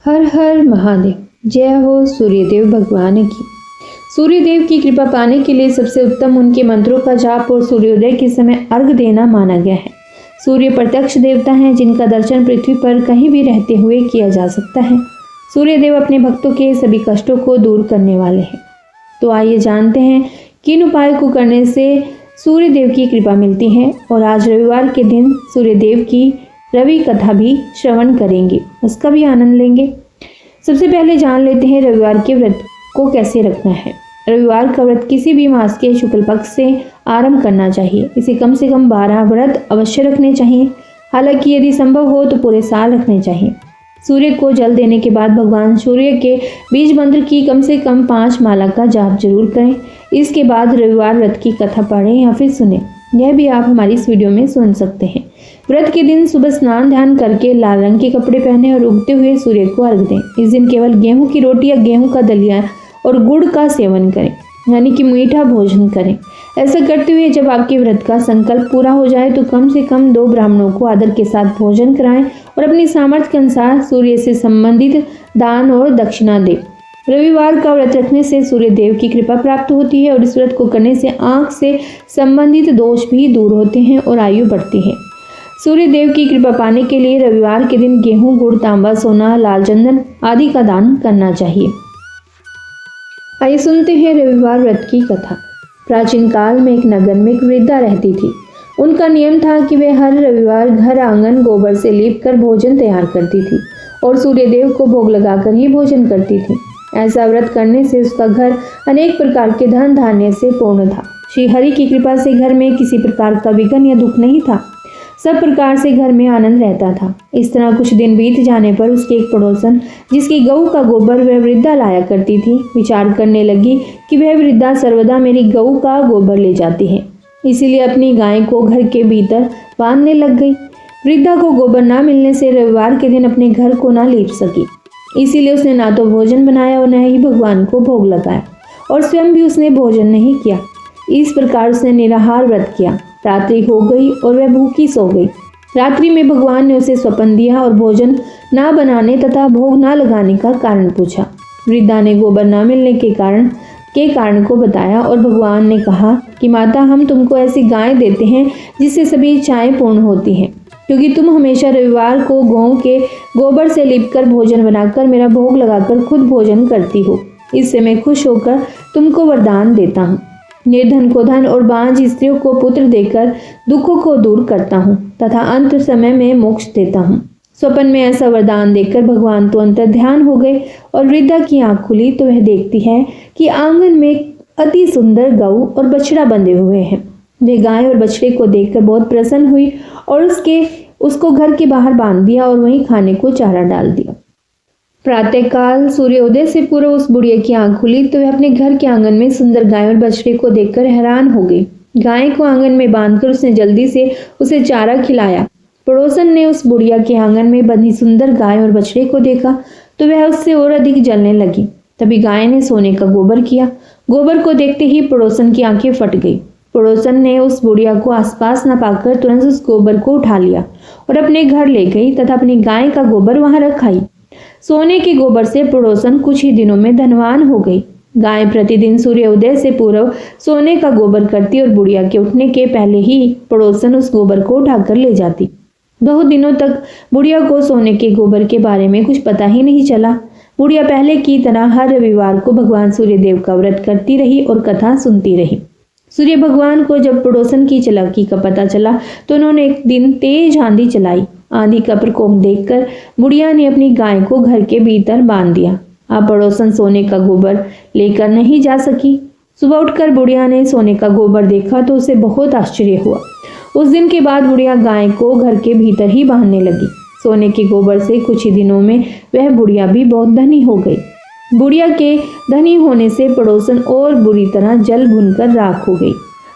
हर हर महादेव। जय हो सूर्यदेव भगवान की। सूर्यदेव की कृपा पाने के लिए सबसे उत्तम उनके मंत्रों का जाप और सूर्योदय के समय अर्घ देना माना गया है। सूर्य प्रत्यक्ष देवता हैं जिनका दर्शन पृथ्वी पर कहीं भी रहते हुए किया जा सकता है। सूर्यदेव अपने भक्तों के सभी कष्टों को दूर करने वाले हैं। तो आइए जानते हैं किन उपायों को करने से सूर्यदेव की कृपा मिलती है। और आज रविवार के दिन सूर्यदेव की रवि कथा भी श्रवण करेंगे, उसका भी आनंद लेंगे। सबसे पहले जान लेते हैं रविवार के व्रत को कैसे रखना है। रविवार का व्रत किसी भी मास के शुक्ल पक्ष से आरंभ करना चाहिए। इसे कम से कम 12 व्रत अवश्य रखने चाहिए। हालांकि यदि संभव हो तो पूरे साल रखने चाहिए। सूर्य को जल देने के बाद भगवान सूर्य के बीज मंत्र की कम से कम 5 माला का जाप जरूर करें। इसके बाद रविवार व्रत की कथा पढ़ें या फिर सुने। यह भी आप हमारी इस वीडियो में सुन सकते हैं। व्रत के दिन सुबह स्नान ध्यान करके लाल रंग के कपड़े पहने और उगते हुए सूर्य को अर्घ दें। इस दिन केवल गेहूं की रोटी या गेहूं का दलिया और गुड़ का सेवन करें, यानी कि मीठा भोजन करें। ऐसा करते हुए जब आपके व्रत का संकल्प पूरा हो जाए तो कम से कम 2 ब्राह्मणों को आदर के साथ भोजन कराएं और अपनी सामर्थ्य के अनुसार सूर्य से संबंधित दान और दक्षिणा दें। रविवार का व्रत रखने से सूर्य देव की कृपा प्राप्त होती है और इस व्रत को करने से आंख से संबंधित दोष भी दूर होते हैं और आयु बढ़ती है। सूर्य देव की कृपा पाने के लिए रविवार के दिन गेहूं, गुड़, तांबा, सोना, लाल चंदन आदि का दान करना चाहिए। आइए सुनते हैं रविवार व्रत की कथा। प्राचीन काल में एक नगर में एक वृद्धा रहती थी। उनका नियम था कि वे हर रविवार घर आंगन गोबर से लीप कर भोजन तैयार करती थी और सूर्य देव को भोग लगाकर ही भोजन करती थी। ऐसा व्रत करने से उसका घर अनेक प्रकार के धन धान्य से पूर्ण था। श्री हरि की कृपा से घर में किसी प्रकार का विघ्न या दुख नहीं था। सब प्रकार से घर में आनंद रहता था। इस तरह कुछ दिन बीत जाने पर उसके एक पड़ोसन, जिसकी गऊ का गोबर वह वृद्धा लाया करती थी, विचार करने लगी कि वह वृद्धा सर्वदा मेरी गऊ का गोबर ले जाती है, इसीलिए अपनी गाय को घर के भीतर बांधने लग गई। वृद्धा को गोबर न मिलने से रविवार के दिन अपने घर को न लीप सकी, इसीलिए उसने ना तो भोजन बनाया और न ही भगवान को भोग लगाया और स्वयं भी उसने भोजन नहीं किया। इस प्रकार उसने निराहार व्रत किया। रात्रि हो गई और वह भूखी सो गई। रात्रि में भगवान ने उसे स्वप्न दिया और भोजन ना बनाने तथा भोग ना लगाने का कारण पूछा। वृद्धा ने गोबर न मिलने के कारण को बताया और भगवान ने कहा कि माता, हम तुमको ऐसी गाय देते हैं जिससे सभी इच्छाएं पूर्ण होती हैं, क्योंकि तुम हमेशा रविवार को गौ के गोबर से लिपकर भोजन बनाकर मेरा भोग लगाकर खुद भोजन करती हो। इससे मैं खुश होकर तुमको वरदान देता हूँ। निर्धन को धन और बांझ स्त्रियों को पुत्र देकर दुखों को दूर करता हूँ तथा अंत समय में मोक्ष देता हूँ। स्वप्न में ऐसा वरदान देखकर भगवान तो अंतर ध्यान हो गए और वृद्धा की आंख खुली तो वह देखती है कि आंगन में अति सुंदर गऊ और बछड़ा बंधे हुए हैं। वे गाय और बछड़े को देखकर बहुत प्रसन्न हुई और उसको घर के बाहर बांध दिया और वहीं खाने को चारा डाल दिया। प्रातःकाल सूर्योदय से पूर्व उस बुढ़िया की आंख खुली तो वह अपने घर के आंगन में सुंदर गाय और बछड़े को देखकर हैरान हो गई। गाय को आंगन में बांधकर उसने जल्दी से उसे चारा खिलाया। पड़ोसन ने उस बुढ़िया के आंगन में बंधी सुंदर गाय और बछड़े को देखा तो वह उससे और अधिक जलने लगी। तभी गाय ने सोने का गोबर किया। गोबर को देखते ही पड़ोसन की आंखें फट गई। पड़ोसन ने उस बुढ़िया को आसपास न पाकर तुरंत उस गोबर को उठा लिया और अपने घर ले गई तथा अपनी गाय का गोबर वहां रख आई। सोने के गोबर से पड़ोसन कुछ ही दिनों में धनवान हो गई। गाय प्रतिदिन सूर्योदय से पूर्व सोने का गोबर करती और बुढ़िया के उठने के पहले ही पड़ोसन उस गोबर को उठाकर ले जाती। बहुत दिनों तक बुढ़िया को सोने के गोबर के बारे में कुछ पता ही नहीं चला। बुढ़िया पहले की तरह हर रविवार को भगवान सूर्यदेव का व्रत करती रही और कथा सुनती रही। सूर्य भगवान को जब पड़ोसन की चालाकी का पता चला तो उन्होंने एक दिन तेज आंधी चलाई। आंधी का प्रकोप देखकर बुढ़िया ने अपनी गाय को घर के भीतर बांध दिया। अब पड़ोसन सोने का गोबर लेकर नहीं जा सकी। सुबह उठकर बुढ़िया ने सोने का गोबर देखा तो उसे बहुत आश्चर्य हुआ। उस दिन के बाद बुढ़िया गाय को घर के भीतर ही बांधने लगी। सोने के गोबर से कुछ ही दिनों में वह बुढ़िया भी बहुत धनी हो गई। बुढ़िया के धनी होने से पड़ोसन और बुरी तरह जल भुनकर राख हो गई।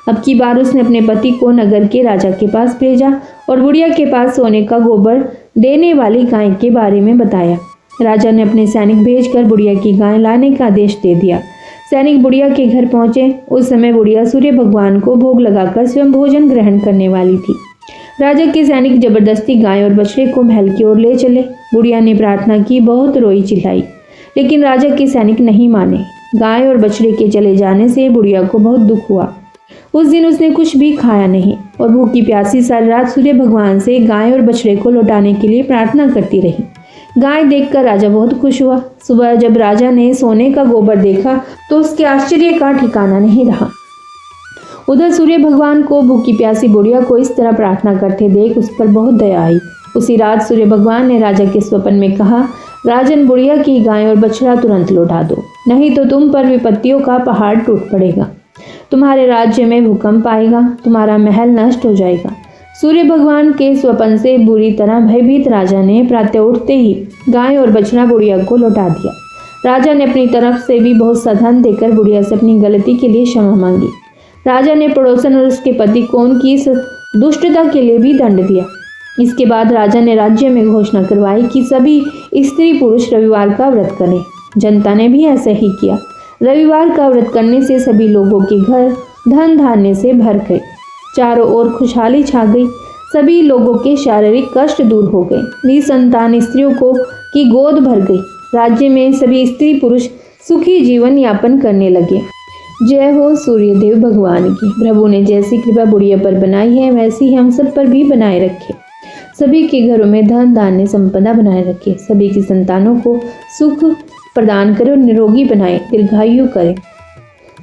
अब की बार उसने अपने पति को नगर के राजा के पास भेजा और बुढ़िया के पास सोने का गोबर देने वाली गाय के बारे में बताया। राजा ने अपने सैनिक भेजकर बुढ़िया की गाय लाने का आदेश दे दिया। सैनिक बुढ़िया के घर पहुंचे। उस समय बुढ़िया सूर्य भगवान को भोग लगाकर स्वयं भोजन ग्रहण करने वाली थी। राजा के सैनिक जबरदस्ती गाय और बछड़े को महल की ओर ले चले। बुढ़िया ने प्रार्थना की, बहुत रोई चिल्लाई, लेकिन राजा के सैनिक नहीं माने। गाय और बछड़े के चले जाने से बुढ़िया को बहुत दुख हुआ। उस दिन उसने कुछ भी खाया नहीं और भूखी प्यासी सारी रात सूर्य भगवान से गाय और बछड़े को लौटाने के लिए प्रार्थना करती रही। गाय देखकर राजा बहुत खुश हुआ। सुबह जब राजा ने सोने का गोबर देखा तो उसके आश्चर्य का ठिकाना नहीं रहा। उधर सूर्य भगवान को भूखी प्यासी बुढ़िया को इस तरह प्रार्थना करते देख उस पर बहुत दया आई। उसी रात सूर्य भगवान ने राजा के स्वप्न में कहा, राजन, बुढ़िया की गाय और बछड़ा तुरंत लौटा दो, नहीं तो तुम पर विपत्तियों का पहाड़ टूट पड़ेगा, तुम्हारे राज्य में भूकंप आएगा, तुम्हारा महल नष्ट हो जाएगा। सूर्य भगवान के स्वप्न से बुरी तरह भयभीत राजा ने प्रातः उठते ही गाय और बछड़ा बुढ़िया को लौटा दिया। राजा ने अपनी तरफ से भी बहुत सा धन देकर बुढ़िया से अपनी गलती के लिए क्षमा मांगी। राजा ने पड़ोसन और उसके पति को उनकी इस दुष्टता के लिए भी दंड दिया। इसके बाद राजा ने राज्य में घोषणा करवाई कि सभी स्त्री पुरुष रविवार का व्रत करें। जनता ने भी ऐसा ही किया। रविवार का व्रत करने से सभी लोगों के घर धन धान्य से भर गए। चारों ओर खुशहाली छा गई। सभी लोगों के शारीरिक कष्ट दूर हो गए। निसंतान स्त्रियों को की गोद भर गई। राज्य में सभी स्त्री पुरुष सुखी जीवन यापन करने लगे। जय हो सूर्यदेव भगवान की। प्रभु ने जैसी कृपा बुढ़िया पर बनाई है वैसी ही हम सब पर भी बनाए रखे। सभी के घरों में धन धान्य संपदा बनाए रखे। सभी की संतानों को सुख प्रदान करे और निरोगी बनाए, दीर्घायु करे।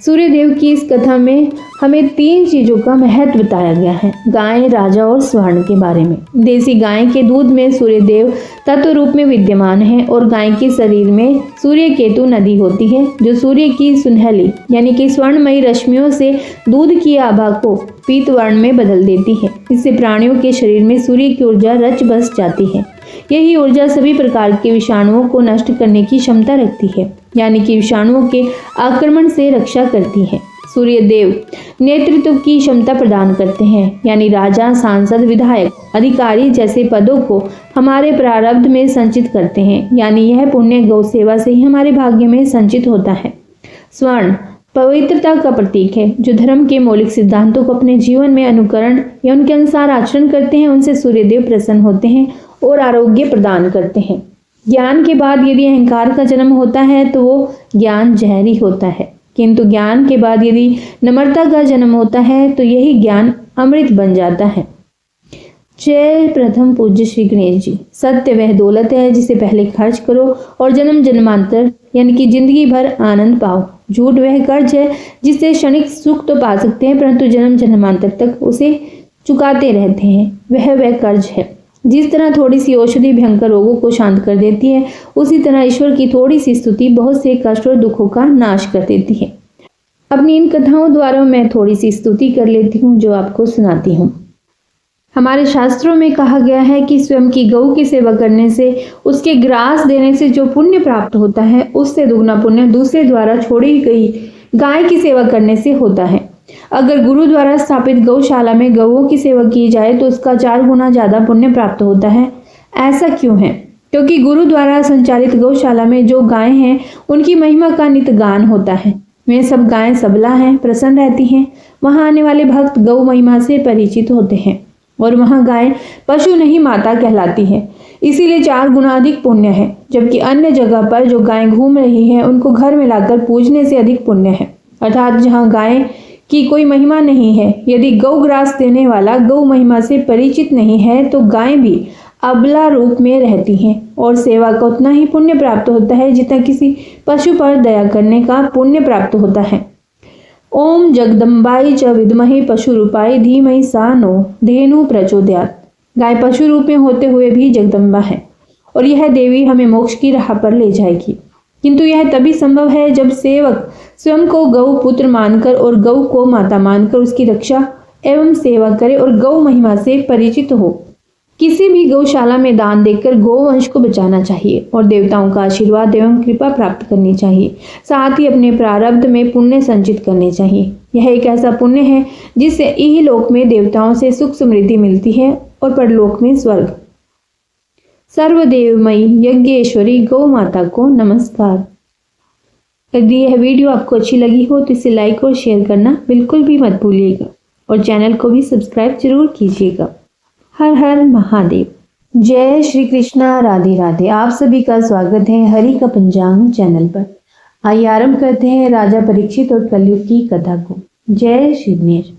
सूर्यदेव की इस कथा में हमें 3 चीजों का महत्व बताया गया है। गाय, राजा और स्वर्ण के बारे में। देसी गाय के दूध में सूर्यदेव तत्व रूप में विद्यमान है और गाय के शरीर में सूर्य केतु नदी होती है जो सूर्य की सुनहली यानी कि स्वर्णमयी रश्मियों से दूध की आभा को पीत वर्ण में बदल देती है। इससे प्राणियों के शरीर में सूर्य की ऊर्जा रच बस जाती है। यही ऊर्जा सभी प्रकार के विषाणुओं को नष्ट करने की क्षमता रखती है, यानी कि विषाणुओं के आक्रमण से रक्षा करती है। सूर्यदेव नेतृत्व की क्षमता प्रदान करते हैं, यानी राजा, सांसद, विधायक, अधिकारी जैसे पदों को हमारे प्रारब्ध में संचित करते हैं, यानी यह पुण्य गौ सेवा से ही हमारे भाग्य में संचित होता है। स्वर्ण पवित्रता का प्रतीक है। जो धर्म के मौलिक सिद्धांतों को अपने जीवन में अनुकरण या उनके अनुसार आचरण करते हैं उनसे सूर्यदेव प्रसन्न होते हैं और आरोग्य प्रदान करते हैं। ज्ञान के बाद यदि अहंकार का जन्म होता है तो वो ज्ञान जहरी होता है, किंतु ज्ञान के बाद यदि नम्रता का जन्म होता है तो यही ज्ञान अमृत बन जाता है। जय प्रथम पूज्य श्री गणेश जी। सत्य वह दौलत है जिसे पहले खर्च करो और जन्म जन्मांतर यानी कि जिंदगी भर आनंद पाओ। झूठ वह कर्ज है जिससे क्षणिक सुख तो पा सकते हैं परंतु जन्म जन्मांतर तक उसे चुकाते रहते हैं। वह कर्ज है। जिस तरह थोड़ी सी औषधि भयंकर रोगों को शांत कर देती है उसी तरह ईश्वर की थोड़ी सी स्तुति बहुत से कष्ट और दुखों का नाश कर देती है। अपनी इन कथाओं द्वारा मैं थोड़ी सी स्तुति कर लेती हूँ जो आपको सुनाती हूँ। हमारे शास्त्रों में कहा गया है कि स्वयं की गौ की सेवा करने से, उसके ग्रास देने से जो पुण्य प्राप्त होता है उससे दुगना पुण्य दूसरे द्वारा छोड़ी गई गाय की सेवा करने से होता है। अगर गुरु द्वारा स्थापित गौशाला में गौओं की सेवा की जाए तो उसका 4 गुना ज्यादा पुण्य प्राप्त होता है। ऐसा क्यों है? क्योंकि गुरु द्वारा संचालित गौशाला में जो गायें हैं उनकी महिमा का नित गान होता है। वे सब गायें सबला हैं, प्रसन्न रहती हैं। वहां आने वाले भक्त गौ महिमा से परिचित होते हैं और वहां गाय पशु नहीं माता कहलाती है, इसीलिए 4 गुना अधिक पुण्य है। जबकि अन्य जगह पर जो गायें घूम रही हैं उनको घर में लाकर पूजने से अधिक पुण्य है। अर्थात जहाँ गाय की कोई महिमा नहीं है, यदि गौ ग्रास देने वाला गौ महिमा से परिचित नहीं है तो गाय भी अबला रूप में रहती हैं और सेवा का उतना ही पुण्य प्राप्त होता है जितना किसी पशु पर दया करने का पुण्य प्राप्त होता है। ओम जगदम्बाई च विद्महे पशु रूपाई धीमहि सा नो धेनु प्रचोदयात्। गाय पशु रूप में होते हुए भी जगदम्बा है और यह देवी हमें मोक्ष की राह पर ले जाएगी। किंतु यह तभी संभव है जब सेवक स्वयं को गौ पुत्र मानकर और गौ को माता मानकर उसकी रक्षा एवं सेवा करे और गौ महिमा से परिचित हो। किसी भी गौशाला में दान देकर गौवंश को बचाना चाहिए और देवताओं का आशीर्वाद एवं कृपा प्राप्त करनी चाहिए। साथ ही अपने प्रारब्ध में पुण्य संचित करने चाहिए। यह एक ऐसा पुण्य है जिससे इहलोक में देवताओं से सुख समृद्धि मिलती है और परलोक में स्वर्ग। सर्वदेवमयी यज्ञेश्वरी गौ माता को नमस्कार। यदि यह वीडियो आपको अच्छी लगी हो तो इसे लाइक और शेयर करना बिल्कुल भी मत भूलिएगा और चैनल को भी सब्सक्राइब जरूर कीजिएगा। हर हर महादेव। जय श्री कृष्णा, राधे राधे। आप सभी का स्वागत है हरि का पंचांग चैनल पर। आइए आरंभ करते हैं राजा परीक्षित और कलयुग की कथा को। जय श्री गणेश।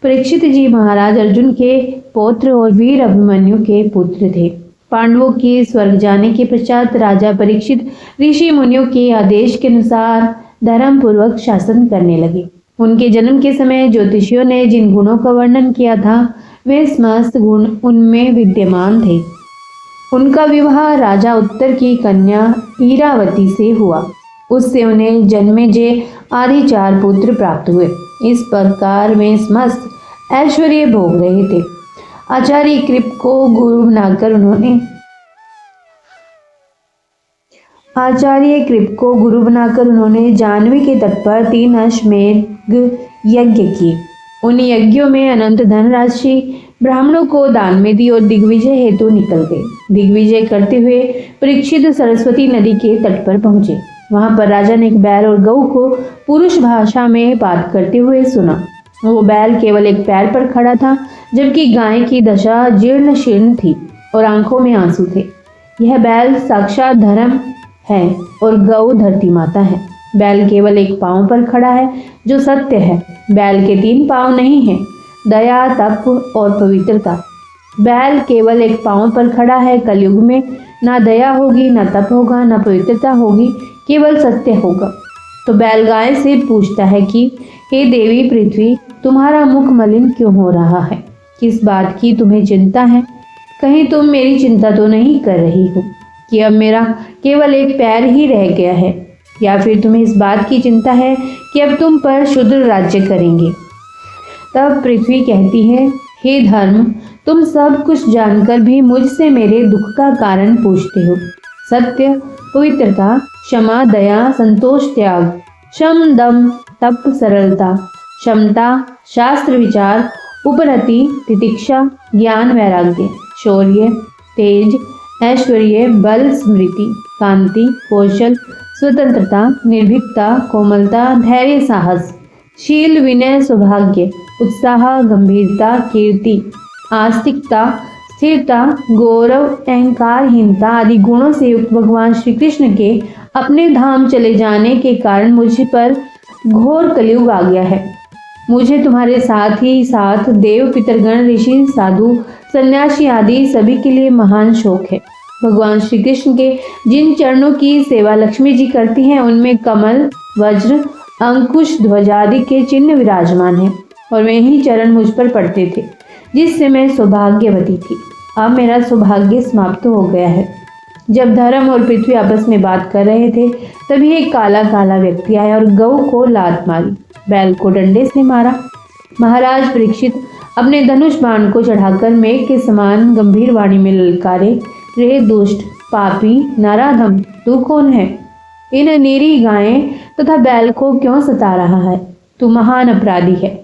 परीक्षित जी महाराज अर्जुन के पौत्र और वीर अभिमन्यु के पुत्र थे। पांडवों के स्वर्ग जाने के पश्चात राजा परीक्षित ऋषि मुनियों के आदेश के अनुसार धर्म पूर्वक शासन करने लगे। उनके जन्म के समय ज्योतिषियों ने जिन गुणों का वर्णन किया था वे समस्त गुण उनमें विद्यमान थे। उनका विवाह राजा उत्तर की कन्या ईरावती से हुआ। उससे उन्हें जन्मेजय आदि 4 पुत्र प्राप्त हुए। इस प्रकार वे समस्त ऐश्वर्य भोग रहे थे। आचार्य कृप को गुरु बनाकर उन्होंने जाह्नवी के तट पर 3 अश्वमेध यज्ञ किए। उन यज्ञों में अनंत धनराशि ब्राह्मणों को दान में दी और दिग्विजय हेतु निकल गए। दिग्विजय करते हुए परीक्षित सरस्वती नदी के तट पर पहुंचे। वहां पर राजा ने एक बैल और गऊ को पुरुष भाषा में बात करते हुए सुना। वो बैल केवल एक पैर पर खड़ा था, जबकि गाय की दशा जीर्ण शीर्ण थी और आंखों में आंसू थे। यह बैल साक्षात धर्म है और गऊ धरती माता है। बैल केवल एक पांव पर खड़ा है जो सत्य है। बैल के 3 पांव नहीं हैं, दया, तप और पवित्रता। बैल केवल एक पांव पर खड़ा है। कलयुग में ना दया होगी, ना तप होगा, ना पवित्रता होगी, केवल सत्य होगा। तो बैल गाय से पूछता है कि हे देवी पृथ्वी, तुम्हारा मुख मलिन क्यों हो रहा है? किस बात की तुम्हें चिंता है? कहीं तुम मेरी चिंता तो नहीं कर रही हो कि अब मेरा केवल एक पैर ही रह गया है, या फिर तुम्हें इस बात की चिंता है कि अब तुम पर शूद्र राज्य करेंगे? तब पृथ्वी कहती है, हे धर्म, तुम सब कुछ जानकर भी मुझसे मेरे दुख का कारण पूछते हो। सत्य, पवित्रता, क्षमा, दया, संतोष, त्याग, शम, दम, तप, सरलता, क्षमता, शास्त्र विचार, उपरति, तितिक्षा, ज्ञान, वैराग्य, शौर्य, तेज, ऐश्वर्य, बल, स्मृति, कांति, कौशल, स्वतंत्रता, निर्भीकता, कोमलता, धैर्य, साहस, शील, विनय, सौभाग्य, उत्साह, गंभीरता, कीर्ति, आस्तिकता, स्थिरता, गौरव, अहंकारहीनता आदि गुणों से युक्त भगवान श्री कृष्ण के अपने धाम चले जाने के कारण मुझ पर घोर कलयुग आ गया है। मुझे तुम्हारे साथ ही साथ देव, पितरगण, ऋषि, साधु, सन्यासी आदि सभी के लिए महान शोक है। भगवान श्री कृष्ण के जिन चरणों की सेवा लक्ष्मी जी करती हैं उनमें कमल, वज्र, अंकुश, ध्वज आदि के चिन्ह विराजमान हैं और वे ही चरण मुझ पर पड़ते थे जिससे मैं सौभाग्यवती थी। अब मेरा सौभाग्य समाप्त हो गया है। जब धर्म और पृथ्वी आपस में बात कर रहे थे तभी एक काला काला व्यक्ति आया और गऊ को लात मारी, बैल को डंडे से मारा। महाराज परीक्षित अपने धनुष बाण को चढ़ाकर मेघ के समान गंभीर वाणी में ललकारे, रे दुष्ट, पापी, नराधम, तू कौन है? इन नीरी गायें तथा बैल को क्यों सता रहा है? तू महान अपराधी है।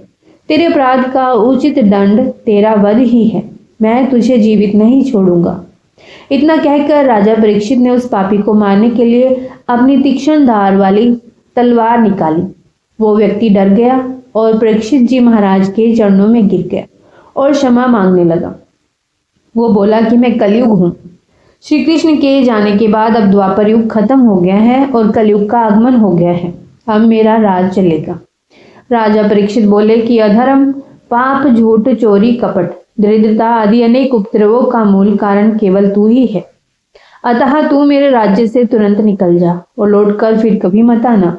तेरे अपराध का उचित दंड तेरा वध ही है। मैं तुझे जीवित नहीं छोड़ूंगा। इतना कहकर राजा परीक्षित ने उस पापी को मारने के लिए अपनी तीक्ष्ण धार वाली तलवार निकाली। वो व्यक्ति डर गया और परीक्षित जी महाराज के चरणों में गिर गया और क्षमा मांगने लगा। वो बोला कि मैं कलयुग हूँ। श्री कृष्ण के जाने के बाद अब द्वापर युग खत्म हो गया है और कलयुग का आगमन हो गया है। अब मेरा राज चलेगा। राजा परीक्षित बोले कि अधर्म, पाप, झूठ, चोरी, कपट, दरिद्रता आदि अनेक उपद्रवों का मूल कारण केवल तू ही है। अतः तू मेरे राज्य से तुरंत निकल जा और लौटकर फिर कभी मत आना।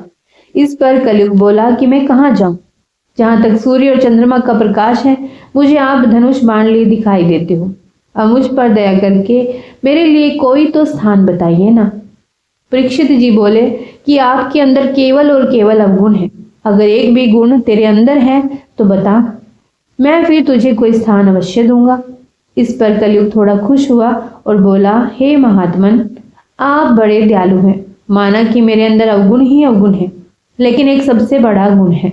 इस पर कलयुग बोला कि मैं कहाँ जाऊं? जहां तक सूर्य और चंद्रमा का प्रकाश है मुझे आप धनुष बाण लिए दिखाई देते हो। अब मुझ पर दया करके मेरे लिए कोई तो स्थान बताइए ना। परीक्षित जी बोले कि आपके अंदर केवल और केवल अवगुण है। अगर एक भी गुण तेरे अंदर है तो बता, मैं फिर तुझे कोई स्थान अवश्य दूंगा। इस पर कलयुग थोड़ा खुश हुआ और बोला, हे महात्मन, आप बड़े दयालु हैं। माना कि मेरे अंदर अवगुण ही अवगुण है, लेकिन एक सबसे बड़ा गुण है।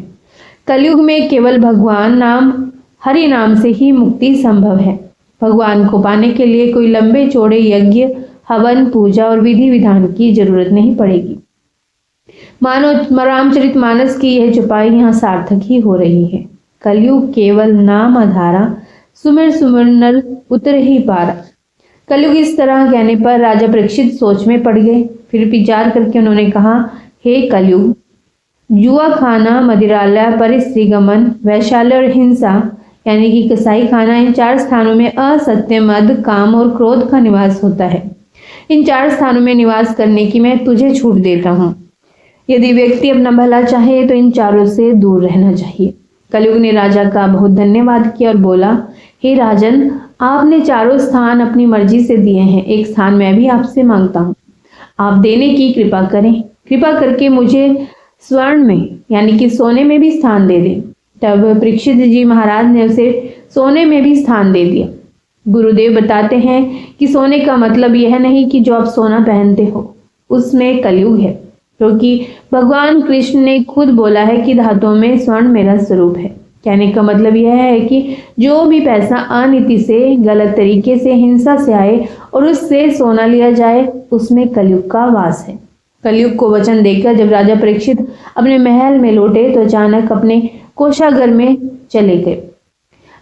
कलयुग में केवल भगवान नाम, हरि नाम से ही मुक्ति संभव है। भगवान को पाने के लिए कोई लंबे चौड़े यज्ञ, हवन, पूजा और विधि विधान की जरूरत नहीं पड़ेगी। मानो रामचरितमानस की यह चौपाई यहाँ सार्थक ही हो रही है। कलयुग केवल नाम आधारा सुमिर सुमिर नर उतर ही पारा। कलयुग इस तरह कहने पर राजा परीक्षित सोच में पड़ गए। फिर विचार करके उन्होंने कहा, हे कलयुग, जुआ खाना, मदिरालय, परिस्त्रीगमन, वैशाल्य और हिंसा यानी कि कसाई खाना, इन 4 स्थानों में असत्य, मद, काम और क्रोध का निवास होता है। इन 4 स्थानों में निवास करने की मैं तुझे छूट देता हूँ। यदि व्यक्ति अपना भला चाहे तो इन चारों से दूर रहना चाहिए। कलयुग ने राजा का बहुत धन्यवाद किया और बोला, हे राजन, आपने 4 स्थान अपनी मर्जी से दिए हैं। एक स्थान मैं भी आपसे मांगता हूँ, आप देने की कृपा करें। कृपा करके मुझे स्वर्ण में यानी कि सोने में भी स्थान दे दें। तब परीक्षित जी महाराज ने उसे सोने में भी स्थान दे दिया। गुरुदेव बताते हैं कि सोने का मतलब यह नहीं कि जो आप सोना पहनते हो, उसमें कलयुग है, क्योंकि भगवान कृष्ण ने खुद बोला है कि धातुओं में स्वर्ण मेरा स्वरूप है। कहने का मतलब यह है कि जो भी पैसा अनीति से, गलत तरीके से, हिंसा से आए और उससे सोना लिया जाए, उसमें कलयुग का वास है। कलयुग को वचन देकर जब राजा परीक्षित अपने महल में लौटे तो अचानक अपने कोषागार में चले गए,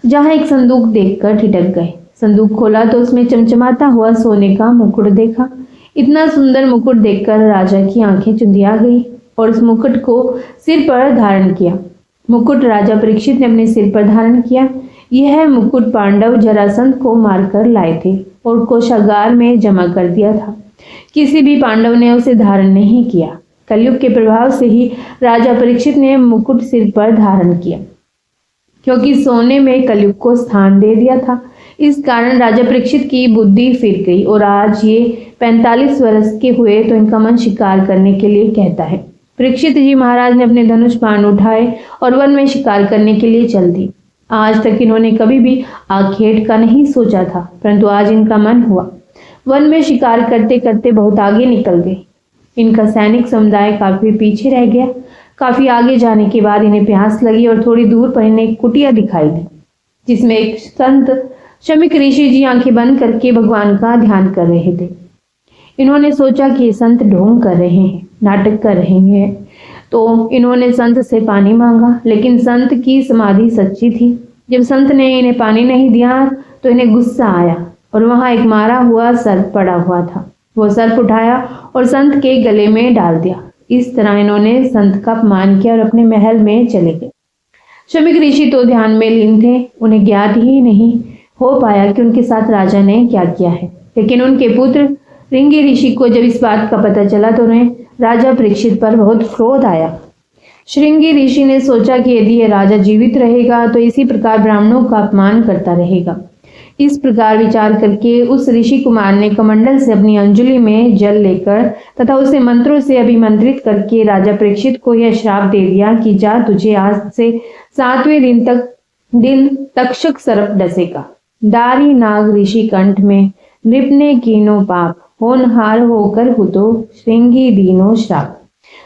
जहां एक संदूक देखकर ठिठक गए। संदूक खोला तो उसमें चमचमाता हुआ सोने का मुकुट देखा। इतना सुंदर मुकुट देखकर राजा की आंखें चुंधिया गई और उस मुकुट को सिर पर धारण किया। मुकुट राजा परीक्षित ने अपने सिर पर धारण किया। यह मुकुट पांडव जरासंध को मारकर लाए थे और कोषागार में जमा कर दिया था। किसी भी पांडव ने उसे धारण नहीं किया। कलयुग के प्रभाव से ही राजा परीक्षित ने मुकुट सिर पर धारण किया, क्योंकि सोने में कलयुग को स्थान दे दिया था। इस कारण राजा परीक्षित की बुद्धि फिर गई और आज ये 45 वर्ष के हुए तो इनका मन शिकार करने के लिए कहता है। परीक्षित जी महाराज ने अपने धनुष बाण उठाए और वन में शिकार करने के लिए चल दी। आज तक इन्होंने कभी भी आखेट का नहीं सोचा था, परंतु आज इनका मन हुआ। वन में शिकार करते करते बहुत आगे निकल गए। इनका सैनिक समुदाय काफी पीछे रह गया। काफी आगे जाने के बाद इन्हें प्यास लगी और थोड़ी दूर पर इन्हें एक कुटिया दिखाई दी, जिसमें एक संत शमिक ऋषि जी आंखें बंद करके भगवान का ध्यान कर रहे थे। इन्होंने सोचा कि ये संत ढोंग कर रहे हैं, नाटक कर रहे हैं, तो इन्होंने संत से पानी मांगा, लेकिन संत की समाधि सच्ची थी। जब संत ने इन्हें पानी नहीं दिया तो इन्हें गुस्सा आया और वहां एक मारा हुआ सर्प पड़ा हुआ था। वो सर्प उठाया और संत के गले में डाल दिया। इस तरह इन्होंने संत का अपमान किया और अपने महल में चले गए। शमिक ऋषि तो ध्यान में लीन थे। उन्हें ज्ञात ही नहीं हो पाया कि उनके साथ राजा ने क्या किया है। लेकिन उनके पुत्र श्रृंगी ऋषि को जब इस बात का पता चला तो उन्हें राजा परीक्षित पर बहुत क्रोध आया। श्रृंगी ऋषि ने सोचा कि यदि यह राजा जीवित रहेगा तो इसी प्रकार ब्राह्मणों का अपमान करता रहेगा। इस प्रकार विचार करके उस ऋषि कुमार ने कमंडल से अपनी अंजलि में जल लेकर तथा उसे मंत्रों से अभिमंत्रित करके राजा परीक्षित को यह श्राप दे दिया कि जा, तुझे आज से 7वें दिन तक्षक सर्प डसेगा। दारी नाग ऋषि कंठ में नृपने कीनो पाप, होनहार होकर हुतो श्रृंगी दीनो श्राप।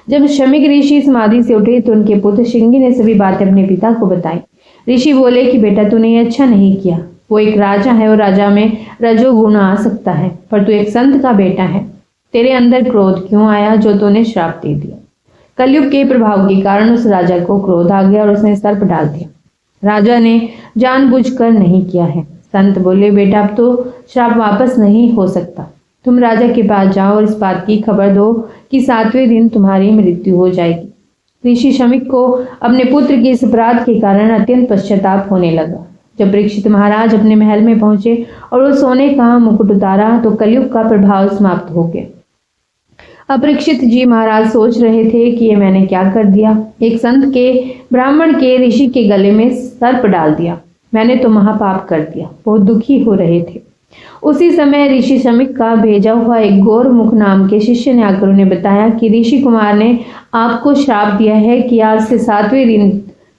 जब शमिक ऋषि समाधि से उठे तो उनके पुत्र श्रृंगी ने सभी बातें अपने पिता को बताई। ऋषि बोले कि बेटा, तूने ये अच्छा नहीं किया। वो एक राजा है और राजा में रजोगुण आ सकता है, पर तू एक संत का बेटा है। तेरे अंदर क्रोध क्यों आया जो तूने श्राप दे दिया? कलयुग के प्रभाव के कारण उस राजा को क्रोध आ गया और उसने सर्प डाल दिया। राजा ने जानबूझकर नहीं किया है। संत बोले, बेटा, अब तो श्राप वापस नहीं हो सकता। तुम राजा के पास जाओ और इस बात की खबर दो कि 7वें दिन तुम्हारी मृत्यु हो जाएगी। ऋषि शमिक को अपने पुत्र के इस अपराध के कारण अत्यंत पश्चाताप होने लगा। जब परीक्षित महाराज अपने महल में पहुंचे और वो सोने का मुकुट उतारा तो कलयुग का प्रभाव समाप्त हो गया। अब परीक्षित जी महाराज सोच रहे थे कि ये मैंने क्या कर दिया। एक संत के, ब्राह्मण के, ऋषि के गले में सर्प डाल दिया। मैंने तो महापाप कर दिया। बहुत दुखी हो रहे थे। उसी समय ऋषि शमिक का भेजा हुआ एक गौरमुख नाम के शिष्य ने आकर उन्हें बताया कि ऋषि कुमार ने आपको श्राप दिया है कि आज से 7वें दिन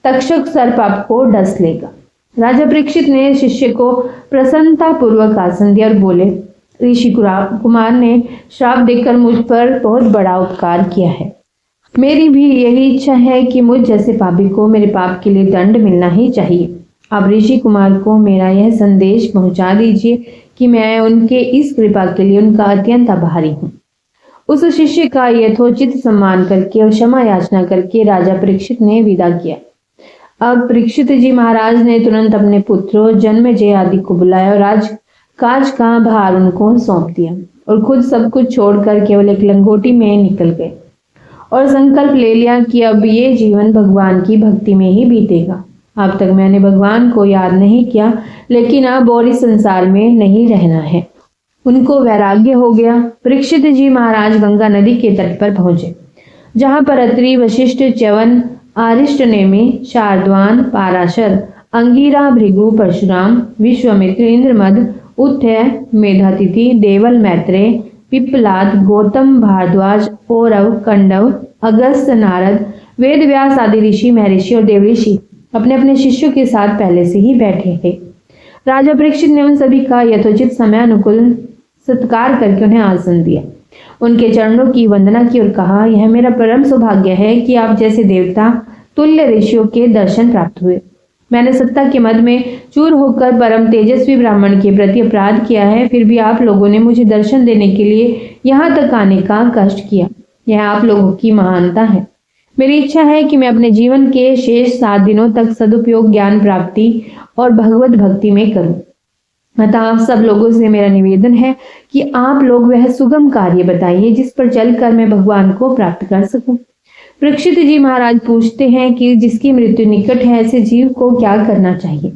तक्षक सर्प आपको डस लेगा। राजा परीक्षित ने शिष्य को प्रसन्नता पूर्वक आसन दिया और बोले, ऋषि कुमार ने श्राप देकर मुझ पर बहुत बड़ा उपकार किया है। मेरी भी यही इच्छा है कि मुझ जैसे पापी को मेरे पाप के लिए दंड मिलना ही चाहिए। आप ऋषि कुमार को मेरा यह संदेश पहुंचा दीजिए कि मैं उनके इस कृपा के लिए उनका अत्यंत आभारी हूँ। उस शिष्य का यथोचित सम्मान करके और क्षमा याचना करके राजा परीक्षित ने विदा किया। अब परीक्षित जी महाराज ने तुरंत अपने पुत्रों जन्मेजय आदि को बुलाया और राजकाज का भार उनको सौंप दिया और खुद सब कुछ छोड़कर केवल एक लंगोटी में निकल गए और संकल्प ले लिया कि अब ये जीवन भगवान की भक्ति में ही बीतेगा। अब तक मैंने भगवान को याद नहीं किया, लेकिन अब और इस संसार में नहीं रहना है। उनको वैराग्य हो गया। परीक्षित जी महाराज गंगा नदी के तट पर पहुंचे, जहां पर अत्रि, वशिष्ठ, च्यवन, आरिष्टनेमि, शारद्वान, पाराशर, अंगिरा, भृगु, परशुराम, विश्वामित्र, इंद्रमद, उत्थय, मेधातिथि, देवल, मैत्रेय, पिप्पलाद, गौतम, भारद्वाज, औरव, कंडव, अगस्त, नारद, वेद व्यास आदि ऋषि, महर्षि और देवऋषि अपने अपने शिष्यों के साथ पहले से ही बैठे थे। राजा परीक्षित ने उन सभी का यथोचित समय अनुकूल सत्कार करके उन्हें आसन दिया, उनके चरणों की वंदना की और कहा, यह मेरा परम सौभाग्य है कि आप जैसे देवता तुल्य ऋषियों के दर्शन प्राप्त हुए। मैंने सत्ता के मद में चूर होकर परम तेजस्वी ब्राह्मण के प्रति अपराध किया है, फिर भी आप लोगों ने मुझे दर्शन देने के लिए यहाँ तक आने का कष्ट किया। यह आप लोगों की महानता है। मेरी इच्छा है कि मैं अपने जीवन के शेष 7 दिनों तक सदुपयोग ज्ञान प्राप्ति और भगवत भक्ति में करूं। अतः आप सब लोगों से मेरा निवेदन है कि आप लोग वह सुगम कार्य बताइए जिस पर चलकर मैं भगवान को प्राप्त कर सकूं। परीक्षित जी महाराज पूछते हैं कि जिसकी मृत्यु निकट है ऐसे जीव को क्या करना चाहिए।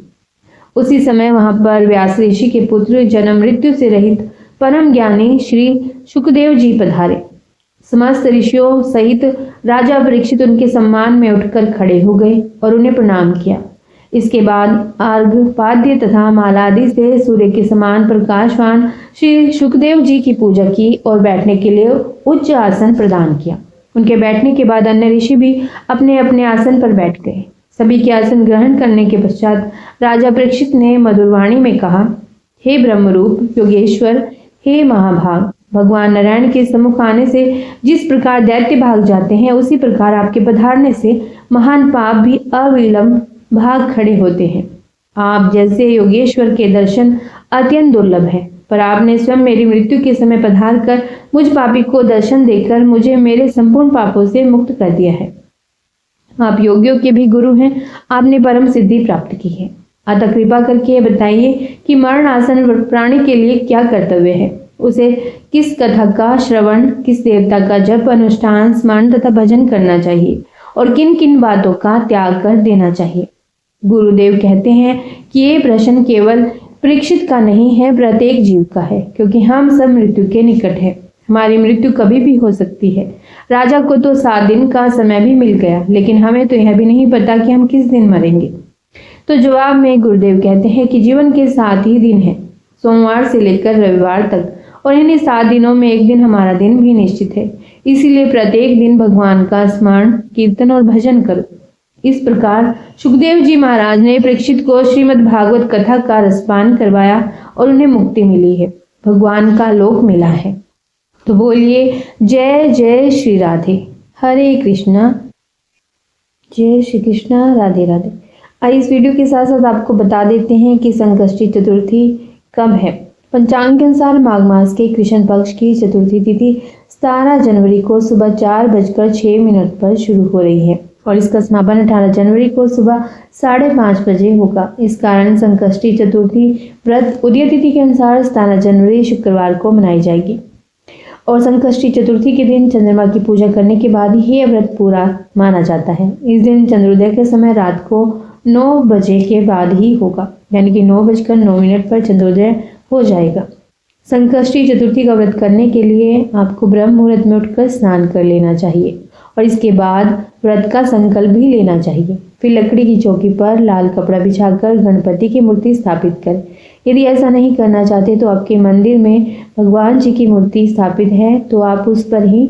उसी समय वहां पर व्यास ऋषि के पुत्र जन्म मृत्यु से रहित परम ज्ञानी श्री शुकदेव जी पधारे। समस्त ऋषियों सहित राजा परीक्षित उनके सम्मान में उठकर खड़े हो गए और उन्हें प्रणाम किया। इसके बाद अर्घ, पाद्य तथा माला आदि से सूर्य के समान प्रकाशवान श्री शुकदेव जी की पूजा की और बैठने के लिए उच्च आसन प्रदान किया। उनके बैठने के बाद अन्य ऋषि भी अपने अपने आसन पर बैठ गए। सभी के आसन ग्रहण करने के पश्चात राजा परीक्षित ने मधुरवाणी में कहा, हे ब्रह्मरूप योगेश्वर, हे महाभाग, भगवान नारायण के सम्मुख आने से जिस प्रकार दैत्य भाग जाते हैं, उसी प्रकार आपके पधारने से महान पाप भी अविलंब भाग खड़े होते हैं। आप जैसे योगेश्वर के दर्शन अत्यंत दुर्लभ है, पर आपने स्वयं मेरी मृत्यु के समय पधार कर मुझ पापी को दर्शन देकर मुझे मेरे संपूर्ण पापों से मुक्त कर दिया है। आप योगियों के भी गुरु हैं, आपने परम सिद्धि प्राप्त की है। अतः कृपा करके ये बताइए कि मरण आसन प्राणी के लिए क्या कर्तव्य है। उसे किस कथा का श्रवण, किस देवता का जप, अनुष्ठान, स्मरण तथा भजन करना चाहिए और किन किन बातों का त्याग कर देना चाहिए। गुरुदेव कहते हैं कि ये प्रश्न केवल परीक्षित का नहीं है, प्रत्येक जीव का है, क्योंकि हम सब मृत्यु के निकट है। हमारी मृत्यु कभी भी हो सकती है। राजा को तो 7 दिन का समय भी मिल गया, लेकिन हमें तो यह भी नहीं पता कि हम किस दिन मरेंगे। तो जवाब में गुरुदेव कहते हैं कि जीवन के 7 ही दिन है, सोमवार से लेकर रविवार तक, और इन्हीं 7 दिनों में एक दिन हमारा दिन भी निश्चित है। इसीलिए प्रत्येक दिन भगवान का स्मरण, कीर्तन और भजन करो। इस प्रकार सुखदेव जी महाराज ने परीक्षित को श्रीमद् भागवत कथा का रसपान करवाया और उन्हें मुक्ति मिली है, भगवान का लोक मिला है। तो बोलिए जय जय श्री राधे। हरे कृष्णा, जय श्री कृष्णा, राधे राधे। आइए इस वीडियो के साथ साथ आपको बता देते हैं कि संकष्टी चतुर्थी कब है। पंचांग के अनुसार माघ मास के कृष्ण पक्ष की चतुर्थी तिथि 17 जनवरी को सुबह 4:06 पर शुरू हो रही है और इसका समापन 18 जनवरी को सुबह 5:30 बजे होगा। इस कारण संकष्टी चतुर्थी व्रत उदय तिथि के अनुसार 17 जनवरी शुक्रवार को मनाई जाएगी और संकष्टी चतुर्थी के दिन चंद्रमा की पूजा करने के बाद ही यह व्रत पूरा माना जाता है। इस दिन चंद्रोदय के समय रात को 9 बजे के बाद ही होगा, यानी कि 9:09 पर चंद्रोदय हो जाएगा। संकष्टी चतुर्थी का व्रत करने के लिए आपको ब्रह्म मुहूर्त में उठकर स्नान कर लेना चाहिए और इसके बाद व्रत का संकल्प भी लेना चाहिए। फिर लकड़ी की चौकी पर लाल कपड़ा बिछाकर गणपति की मूर्ति स्थापित करें। यदि ऐसा नहीं करना चाहते तो आपके मंदिर में भगवान जी की मूर्ति स्थापित है तो आप उस पर ही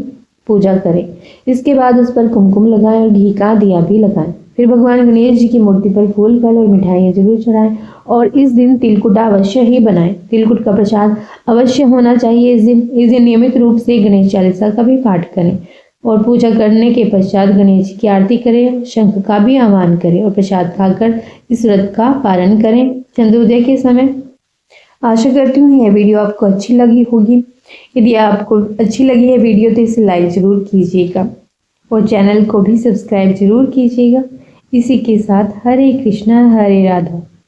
पूजा करें। इसके बाद उस पर कुमकुम लगाएं और घी का दिया भी लगाएं। फिर भगवान गणेश जी की मूर्ति पर फूल, फल और मिठाइयाँ जरूर चढ़ाएं और इस दिन तिलकुट अवश्य ही बनाएं। तिलकुट का प्रसाद अवश्य होना चाहिए। इस दिन नियमित रूप से गणेश चालीसा का भी पाठ करें और पूजा करने के पश्चात गणेश जी की आरती करें, शंख का भी आह्वान करें और प्रसाद खाकर इस व्रत का पालन करें चंद्रोदय के समय। आशा करती हूँ यह वीडियो आपको अच्छी लगी होगी। यदि आपको अच्छी लगी है वीडियो तो इसे लाइक ज़रूर कीजिएगा और चैनल को भी सब्सक्राइब जरूर कीजिएगा। इसी के साथ हरे कृष्णा हरे राधा।